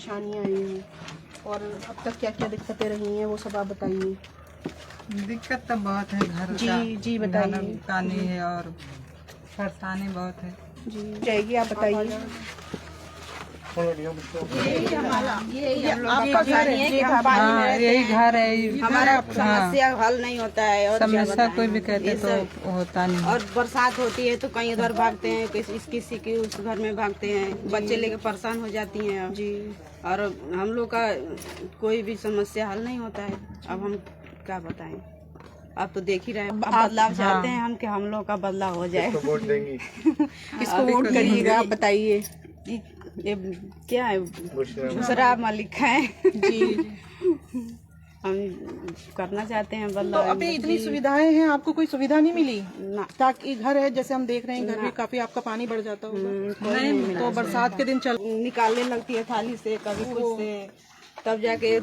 परेशानियाँ आई हैं और अब तक क्या क्या दिक्कतें रही हैं वो सब आप बताइए। दिक्कत तो बहुत है घर जी का, जी बताइए। खाना पानी है और परेशानी बहुत है। जी जाएगी आप बताइए। यही घर है, हमारा समस्या हल नहीं होता है और समस्या कोई भी कहते तो होता नहीं। और बरसात होती है तो कहीं उधर भागते हैं, किसी के उस घर में भागते हैं, बच्चे लेके परेशान हो जाती हैं जी और हम लोग का कोई भी समस्या हल नहीं होता है। अब हम क्या बताएं, आप तो देख ही रहे हैं। बदलाव चाहते हैं हम कि हम लोग का बदलाव हो जाए। वोट देंगी किसको वोट करिएगा आप बताइए। ये क्या है, बुशरा मलिक है जी हम करना चाहते हैं तो बदलाव। अभी इतनी सुविधाएं हैं, आपको कोई सुविधा नहीं मिली? ना ताकि घर है जैसे हम देख रहे हैं, घर भी काफी आपका पानी बढ़ जाता होगा। नहीं तो बरसात के दिन चल निकालने लगती है थाली से, कभी कुछ से, तब जाके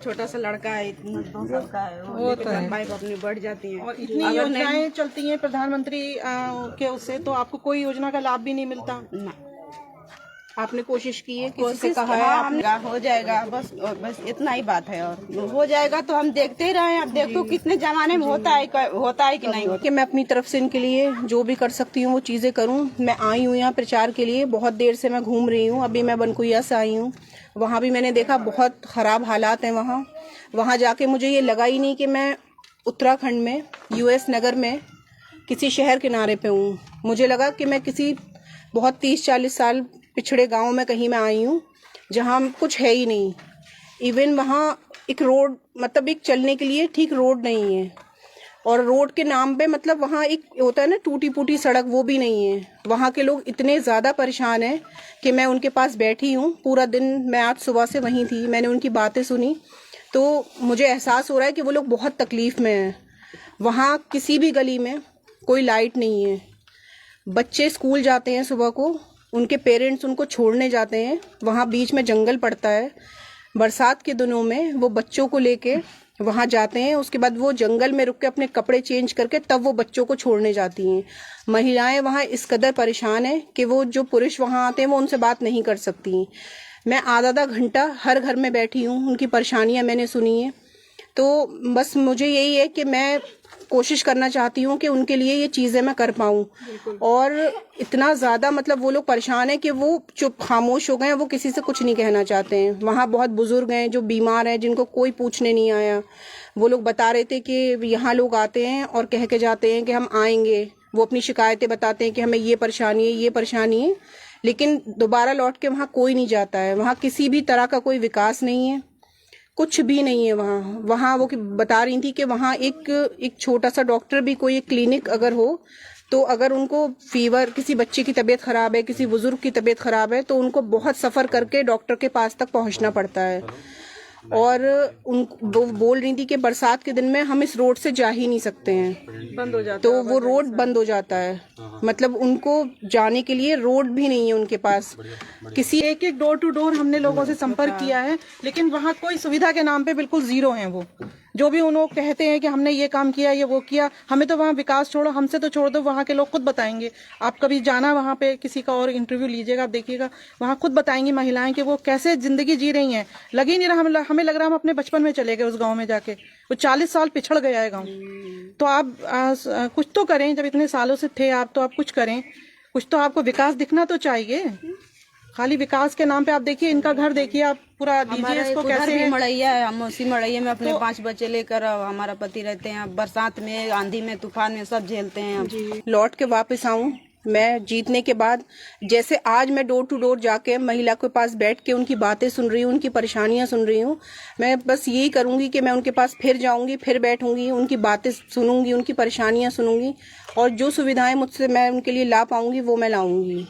छोटा सा लड़का है, 2 साल का है, वो लेके पाइप अपनी बढ़ जाती है। और इतनी योजनाएं चलती हैं प्रधानमंत्री के उससे, तो आपको कोई योजना का लाभ भी नहीं मिलता? ना आपने कोशिश की है, किसी से कोशिश कहा है? हाँ, हो जाएगा, बस इतना ही बात है और हो जाएगा तो हम देखते ही रहे। अब देखो कितने जमाने में होता है कि नहीं होता। कि मैं अपनी तरफ से इनके लिए जो भी कर सकती हूँ वो चीजें करूँ। मैं आई हूँ यहाँ प्रचार के लिए, बहुत देर से मैं घूम रही हूँ। अभी मैं बनकुइया से आई हूँ, वहाँ भी मैंने देखा बहुत खराब हालात हैं। वहाँ जाके मुझे ये लगा ही नहीं कि मैं उत्तराखंड में US नगर में किसी शहर किनारे पे हूँ। मुझे लगा कि मैं किसी बहुत 30-40 साल पिछड़े गांव में कहीं मैं आई हूँ जहाँ कुछ है ही नहीं। इवन वहाँ एक रोड, मतलब एक चलने के लिए ठीक रोड नहीं है, और रोड के नाम पे मतलब वहाँ एक होता है ना टूटी फूटी सड़क, वो भी नहीं है। वहाँ के लोग इतने ज़्यादा परेशान हैं कि मैं उनके पास बैठी हूँ पूरा दिन। मैं आज सुबह से वहीं थी, मैंने उनकी बातें सुनी तो मुझे एहसास हो रहा है कि वो लोग बहुत तकलीफ़ में हैं। वहाँ किसी भी गली में कोई लाइट नहीं है। बच्चे स्कूल जाते हैं सुबह को, उनके पेरेंट्स उनको छोड़ने जाते हैं, वहाँ बीच में जंगल पड़ता है। बरसात के दिनों में वो बच्चों को लेके वहाँ जाते हैं, उसके बाद वो जंगल में रुक के अपने कपड़े चेंज करके तब वो बच्चों को छोड़ने जाती हैं। महिलाएं वहाँ इस कदर परेशान हैं कि वो जो पुरुष वहाँ आते हैं वो उनसे बात नहीं कर सकती। मैं आधा घंटा हर घर में बैठी हूँ, उनकी परेशानियाँ मैंने सुनी हैं। तो बस मुझे यही है कि मैं कोशिश करना चाहती हूँ कि उनके लिए ये चीज़ें मैं कर पाऊँ। और इतना ज़्यादा मतलब वो लोग परेशान हैं कि वो चुप खामोश हो गए हैं, वो किसी से कुछ नहीं कहना चाहते हैं। वहाँ बहुत बुजुर्ग हैं जो बीमार हैं, जिनको कोई पूछने नहीं आया। वो लोग बता रहे थे कि यहाँ लोग आते हैं और कह के जाते हैं कि हम आएंगे। वो अपनी शिकायतें बताते हैं कि हमें ये परेशानी है, लेकिन दोबारा लौट के वहाँ कोई नहीं जाता है। वहाँ किसी भी तरह का कोई विकास नहीं है, कुछ भी नहीं है। वहाँ वो बता रही थी कि वहाँ एक छोटा सा डॉक्टर भी, कोई एक क्लिनिक अगर हो तो अगर उनको फीवर, किसी बच्चे की तबीयत खराब है, किसी बुजुर्ग की तबीयत खराब है, तो उनको बहुत सफ़र करके डॉक्टर के पास तक पहुँचना पड़ता है। और वो बोल रही थी कि बरसात के दिन में हम इस रोड से जा ही नहीं सकते हैं, बंद हो जाता तो वो रोड बंद हो जाता है। मतलब उनको जाने के लिए रोड भी नहीं है उनके पास। किसी एक डोर टू डोर हमने लोगों से संपर्क किया है, लेकिन वहाँ कोई सुविधा के नाम पे बिल्कुल जीरो हैं। वो जो भी उन लोग कहते हैं कि हमने ये काम किया, ये वो किया, हमें तो वहाँ विकास छोड़ो, हमसे तो छोड़ दो, वहाँ के लोग खुद बताएंगे। आप कभी जाना वहाँ पे, किसी का और इंटरव्यू लीजिएगा, आप देखिएगा, वहाँ खुद बताएंगी महिलाएं कि वो कैसे जिंदगी जी रही हैं। लग ही नहीं रहा, हमें लग रहा हम अपने बचपन में चले गए उस गाँव में जाके। वो 40 साल पिछड़ गया है गाँव। तो आप कुछ तो करें, जब इतने सालों से थे आप, तो आप कुछ करें, कुछ तो आपको विकास दिखना तो चाहिए। खाली विकास के नाम पे आप देखिए, इनका घर देखिए, आप पूरा दीजिए इसको। कैसे है मड़ैया है, हम उसी मड़ैया में अपने 5 बच्चे लेकर हमारा पति रहते हैं। बरसात में, आंधी में, तूफान में सब झेलते हैं हम। लौट के वापस आऊं मैं जीतने के बाद, जैसे आज मैं डोर टू डोर जाके महिला के पास बैठ के उनकी बातें सुन रही हूँ, उनकी परेशानियां सुन रही हूँ। मैं बस यही करूंगी कि मैं उनके पास फिर जाऊंगी, फिर बैठूंगी, उनकी बातें सुनूंगी, उनकी परेशानियां सुनूंगी, और जो सुविधाएं मुझसे मैं उनके लिए ला पाऊंगी वो मैं लाऊंगी।